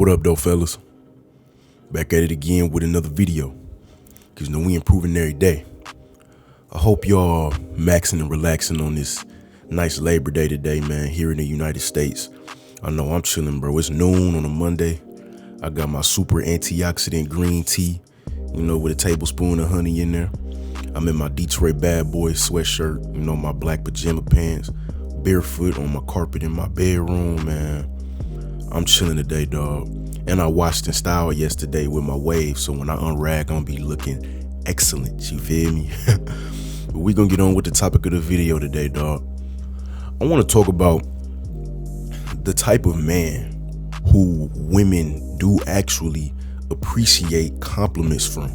What up, though, fellas? Back at it again with another video. Because, we improving every day. I hope y'all maxing and relaxing on this nice Labor Day today, man, here in the United States. I know I'm chilling, bro. It's noon on a Monday. I got my super antioxidant green tea, with a tablespoon of honey in there. I'm in my Detroit Bad Boys sweatshirt, my black pajama pants, barefoot on my carpet in my bedroom, man. I'm chilling today, dog. And I washed and styled yesterday with my wave, so when I unrag, I'm gonna be looking excellent, you feel me? But we gonna get on with the topic of the video today, dog. I wanna talk about the type of man who women do actually appreciate compliments from.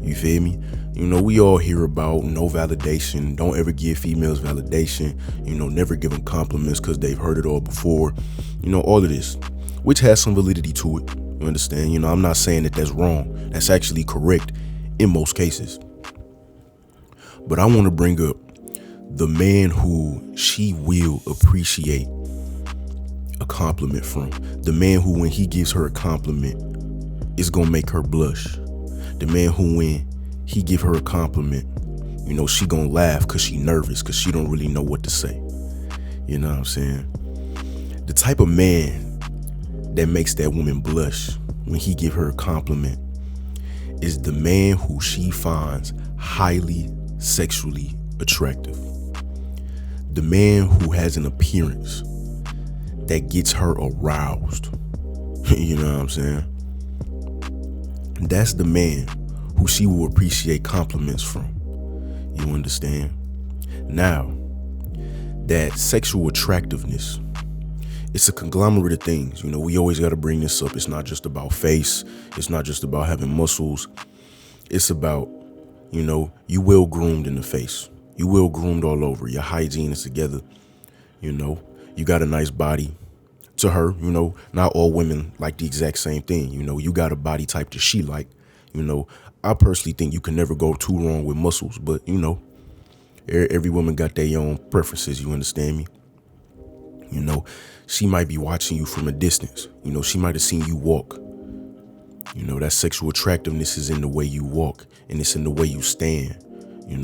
You feel me? We all hear about no validation, don't ever give females validation, never give them compliments because they've heard it all before, all of this, which has some validity to it. You understand? I'm not saying that that's wrong. That's actually correct in most cases. But I want to bring up the man who she will appreciate a compliment from. The man who, when he gives her a compliment, is going to make her blush. The man who, when he give her a compliment, she gonna laugh because she nervous, because she don't really know what to say. You know what I'm saying? The type of man that makes that woman blush when he give her a compliment is the man who she finds highly sexually attractive. The man who has an appearance that gets her aroused. You know what I'm saying? That's the man who she will appreciate compliments from. You understand? Now, that sexual attractiveness, it's a conglomerate of things. We always got to bring this up. It's not just about face. It's not just about having muscles. It's about, you well groomed in the face. You well groomed all over. Your hygiene is together. You got a nice body. To her, not all women like the exact same thing. You got a body type that she like. I personally think you can never go too wrong with muscles, but every woman got their own preferences. You understand me? She might be watching you from a distance. She might have seen you walk. That sexual attractiveness is in the way you walk, and it's in the way you stand.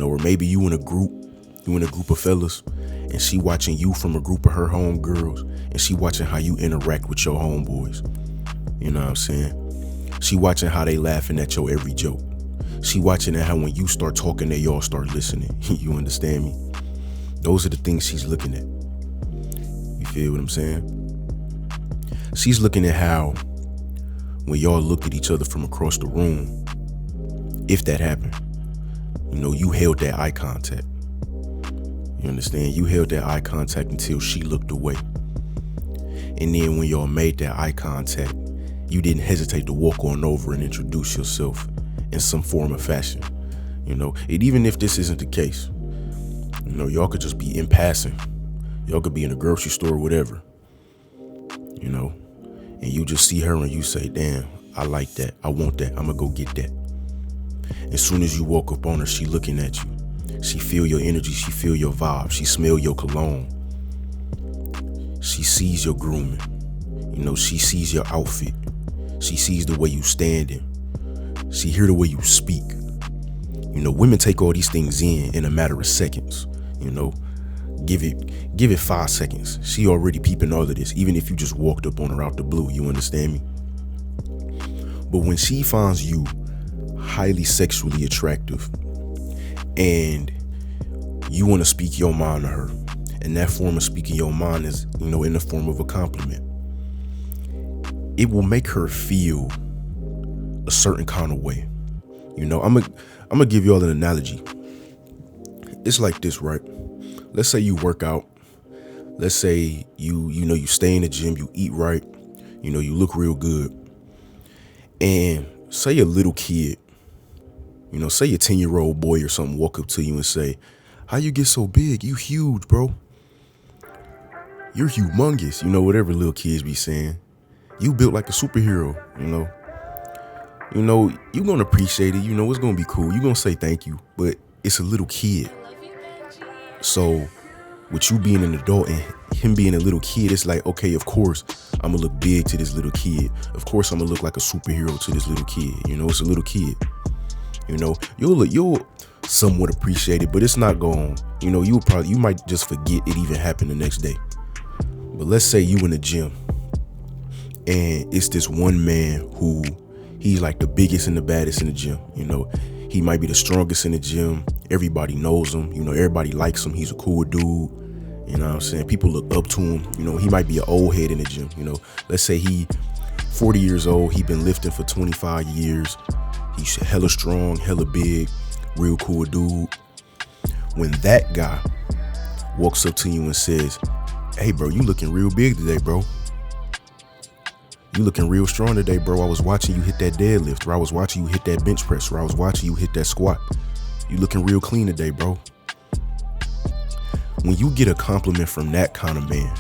Or maybe you in a group of fellas, and she watching you from a group of her homegirls, and she watching how you interact with your homeboys. You know what I'm saying? She watching how they laughing at your every joke. She watching how when you start talking, they all start listening. You understand me? Those are the things she's looking at. You feel what I'm saying? She's looking at how when y'all look at each other from across the room, if that happened, you held that eye contact. You understand? You held that eye contact until she looked away. And then when y'all made that eye contact, you didn't hesitate to walk on over and introduce yourself in some form or fashion. And even if this isn't the case, y'all could just be in passing. Y'all could be in a grocery store or whatever, and you just see her and you say, damn, I like that. I want that. I'm gonna go get that. As soon as you walk up on her, she looking at you. She feel your energy. She feel your vibe. She smell your cologne. She sees your grooming. She sees your outfit. She sees the way you standing. She hear the way you speak. Women take all these things in a matter of seconds. Give it 5 seconds. She already peeping all of this, even if you just walked up on her out the blue. You understand me? But when she finds you highly sexually attractive and you want to speak your mind to her, and that form of speaking your mind is, in the form of a compliment, it will make her feel a certain kind of way. I'm gonna give y'all an analogy. It's like this, right? Let's say you work out. Let's say you stay in the gym, you eat right, you look real good. And say a little kid, say a 10-year-old boy or something walk up to you and say, how you get so big? You huge, bro. You're humongous. Whatever little kids be saying. You built like a superhero, you're going to appreciate it. It's going to be cool. You're going to say thank you, but it's a little kid. So with you being an adult and him being a little kid, it's like, okay, of course I'm gonna look big to this little kid. Of course I'm gonna look like a superhero to this little kid. You know, it's a little kid. You know, you'll somewhat appreciate it, but it's not going. You know, you might just forget it even happened the next day. But let's say you in the gym, and it's this one man who he's like the biggest and the baddest in the gym. You know, he might be the strongest in the gym. Everybody knows him. You know, everybody likes him. He's a cool dude. You know what I'm saying? People look up to him. You know, he might be an old head in the gym. You know, let's say he 40 years old. He been lifting for 25 years. He's hella strong, hella big, real cool dude. When that guy walks up to you and says, hey, bro, you looking real big today, bro. You looking real strong today, bro. I was watching you hit that deadlift, or I was watching you hit that bench press, or I was watching you hit that squat. You looking real clean today, bro. When you get a compliment from that kind of man,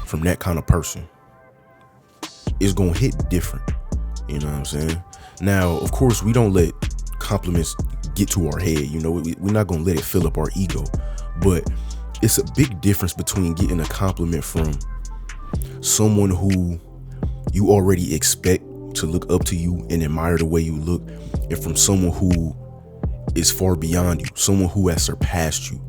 from that kind of person, it's going to hit different. You know what I'm saying? Now, of course, we don't let compliments get to our head. You know, we're not going to let it fill up our ego. But it's a big difference between getting a compliment from someone who you already expect to look up to you and admire the way you look, and from someone who is far beyond you, someone who has surpassed you.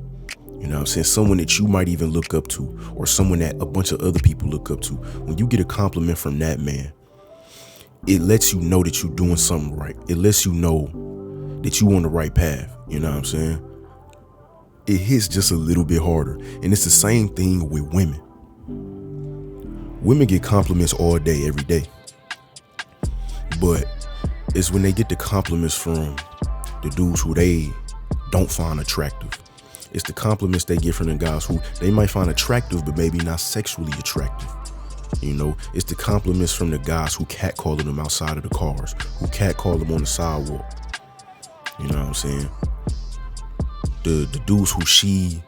You know what I'm saying? Someone that you might even look up to, or someone that a bunch of other people look up to. When you get a compliment from that man, it lets you know that you're doing something right. It lets you know that you're on the right path. You know what I'm saying? It hits just a little bit harder. And it's the same thing with women. Women get compliments all day, every day. But it's when they get the compliments from the dudes who they don't find attractive. It's the compliments they get from the guys who they might find attractive, but maybe not sexually attractive. You know, it's the compliments from the guys who catcalling them outside of the cars, who catcall them on the sidewalk. You know what I'm saying? The dudes who she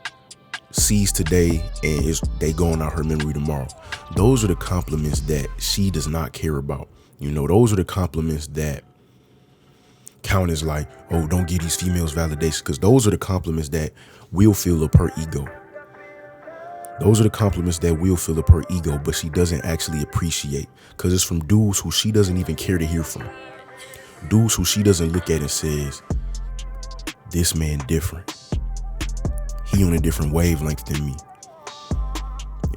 sees today and they going out her memory tomorrow. Those are the compliments that she does not care about. You know, those are the compliments that count as like, oh, don't give these females validation, because those are the compliments that will fill up her ego. Those are the compliments that will fill up her ego, but she doesn't actually appreciate, because it's from dudes who she doesn't even care to hear from. Dudes who she doesn't look at and says, this man different. He on a different wavelength than me.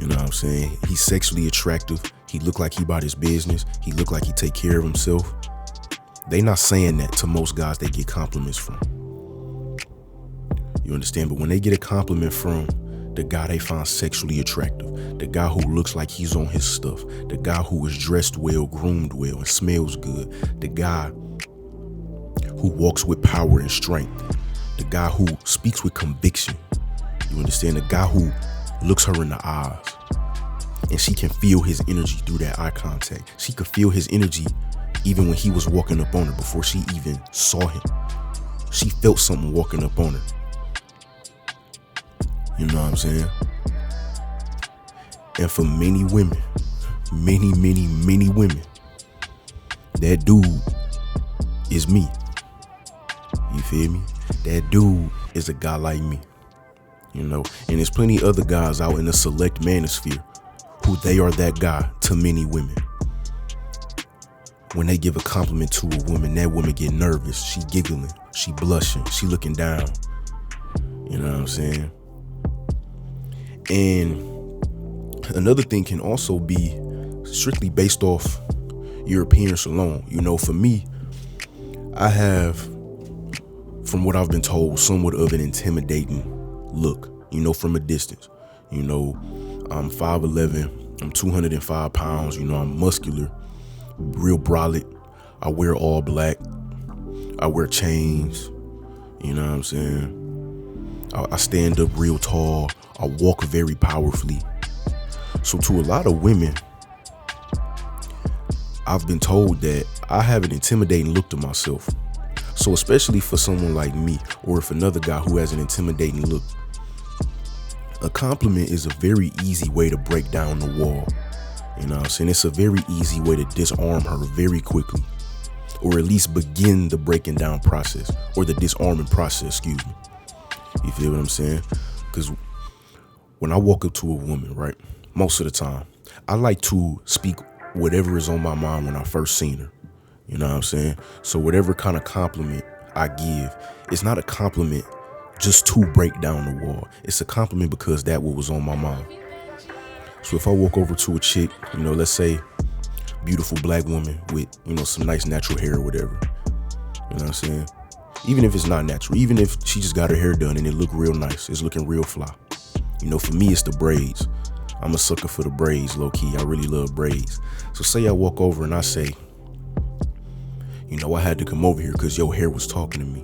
You know what I'm saying? He's sexually attractive. He look like he about his business. He look like he take care of himself. They not saying that to most guys they get compliments from. You understand? But when they get a compliment from the guy they find sexually attractive, the guy who looks like he's on his stuff, the guy who is dressed well, groomed well, and smells good, the guy who walks with power and strength, the guy who speaks with conviction, you understand? The guy who looks her in the eyes and she can feel his energy through that eye contact. She could feel his energy even when he was walking up on her before she even saw him. She felt something walking up on her. You know what I'm saying? And for many women, many women, that dude is me. You feel me? That dude is a guy like me. You know, and there's plenty other guys out in the select manosphere who they are that guy to many women. When they give a compliment to a woman, that woman get nervous. She giggling, she blushing, she looking down. You know what I'm saying? And another thing can also be strictly based off your appearance alone. You know, for me, I have, from what I've been told, somewhat of an intimidating look, you know, from a distance. You know, I'm 5'11", I'm 205 pounds, you know, I'm muscular, real brolic. I wear all black. I wear chains. You know what I'm saying? I stand up real tall. I walk very powerfully. So to a lot of women, I've been told that I have an intimidating look to myself. So especially for someone like me, or if another guy who has an intimidating look, a compliment is a very easy way to break down the wall. You know what I'm saying? It's a very easy way to disarm her very quickly, or at least begin the breaking down process, or the disarming process, excuse me. You feel what I'm saying? Because when I walk up to a woman, right, most of the time, I like to speak whatever is on my mind when I first seen her. You know what I'm saying? So whatever kind of compliment I give, it's not a compliment just to break down the wall. It's a compliment because that what was on my mind. So if I walk over to a chick, let's say beautiful black woman with, some nice natural hair or whatever, you know what I'm saying? Even if it's not natural, even if she just got her hair done and it look real nice, it's looking real fly. For me, it's the braids. I'm a sucker for the braids, low key. I really love braids. So say I walk over and I say, I had to come over here because your hair was talking to me.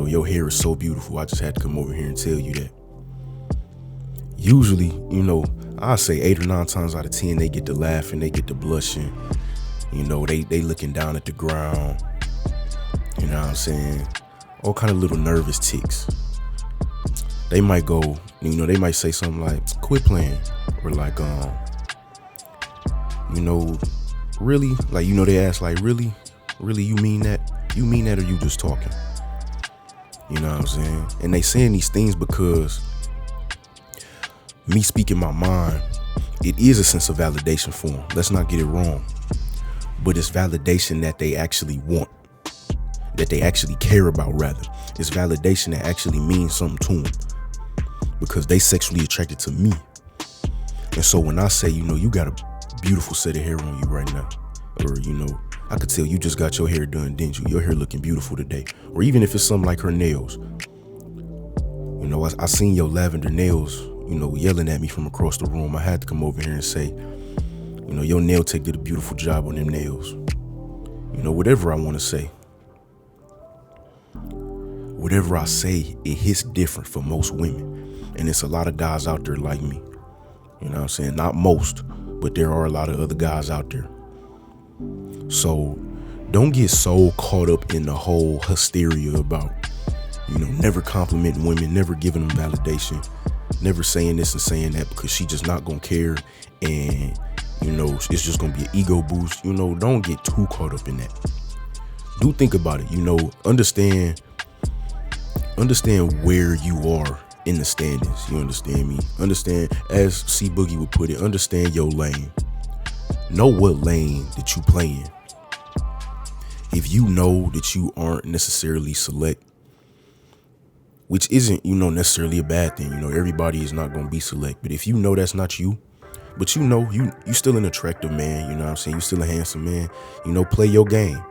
Your hair is so beautiful. I just had to come over here and tell you that. Usually, I say 8 or 9 times out of 10, they get to laughing, they get to blushing. They looking down at the ground. You know what I'm saying? All kind of little nervous ticks. They might go, they might say something like, quit playing. Or like, really? Like, they ask like, really? Really, you mean that? You mean that or you just talking? You know what I'm saying? And they saying these things because me speaking my mind, it is a sense of validation for them. Let's not get it wrong. But it's validation that they actually want, that they actually care about, rather. It's validation that actually means something to them because they sexually attracted to me. And so when I say, you got a beautiful set of hair on you right now, or, I could tell you just got your hair done, didn't you? Your hair looking beautiful today. Or even if it's something like her nails. I seen your lavender nails, yelling at me from across the room. I had to come over here and say, your nail tech did a beautiful job on them nails. Whatever I want to say. Whatever I say, it hits different for most women. And it's a lot of guys out there like me. You know what I'm saying? Not most, but there are a lot of other guys out there. So don't get so caught up in the whole hysteria about, never complimenting women, never giving them validation, never saying this and saying that because she just not going to care. And, it's just going to be an ego boost. Don't get too caught up in that. Do think about it, understand where you are in the standings. You understand me? Understand, as C Boogie would put it, understand your lane. Know what lane that you play in. If you know that you aren't necessarily select, which isn't, necessarily a bad thing. Everybody is not going to be select. But if you know that's not you, but you still an attractive man, you know what I'm saying? You still a handsome man, play your game.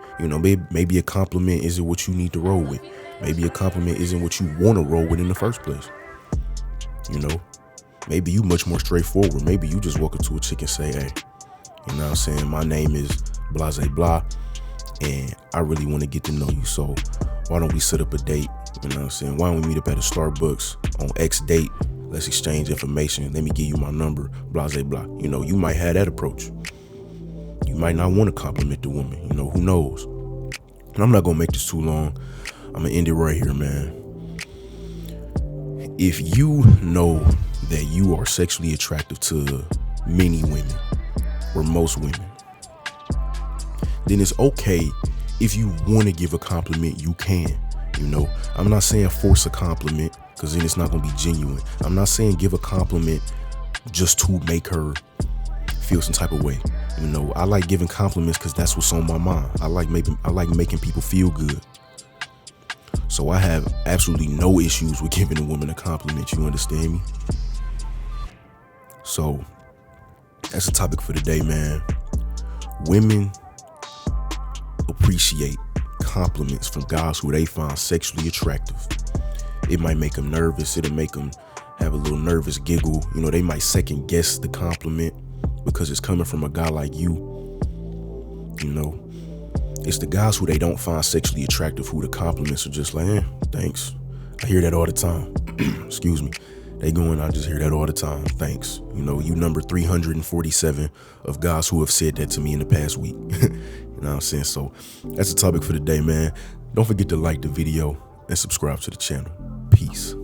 Maybe a compliment isn't what you need to roll with. Maybe a compliment isn't what you want to roll with in the first place. Maybe you much more straightforward. Maybe you just walk up to a chick and say, hey, you know what I'm saying? My name is blah, blah, and I really want to get to know you. So why don't we set up a date? You know what I'm saying? Why don't we meet up at a Starbucks on X date? Let's exchange information. Let me give you my number, blah, blah. You might have that approach. You might not want to compliment the woman. Who knows? And I'm not going to make this too long. I'm going to end it right here, man. If you know that you are sexually attractive to many women, or most women, then it's okay if you want to give a compliment, you can. I'm not saying force a compliment because then it's not going to be genuine. I'm not saying give a compliment just to make her feel some type of way. I like giving compliments because that's what's on my mind. I like making people feel good. So I have absolutely no issues with giving a woman a compliment. You understand me? So that's the topic for today, man. Women appreciate compliments from guys who they find sexually attractive. It might make them nervous. It'll make them have a little nervous giggle. They might second guess the compliment because it's coming from a guy like you. It's the guys who they don't find sexually attractive who the compliments are just like, thanks. I hear that all the time. Excuse me. I just hear that all the time. Thanks. You number 347 of guys who have said that to me in the past week. You know what I'm saying? So that's the topic for the day, man. Don't forget to like the video and subscribe to the channel. Peace.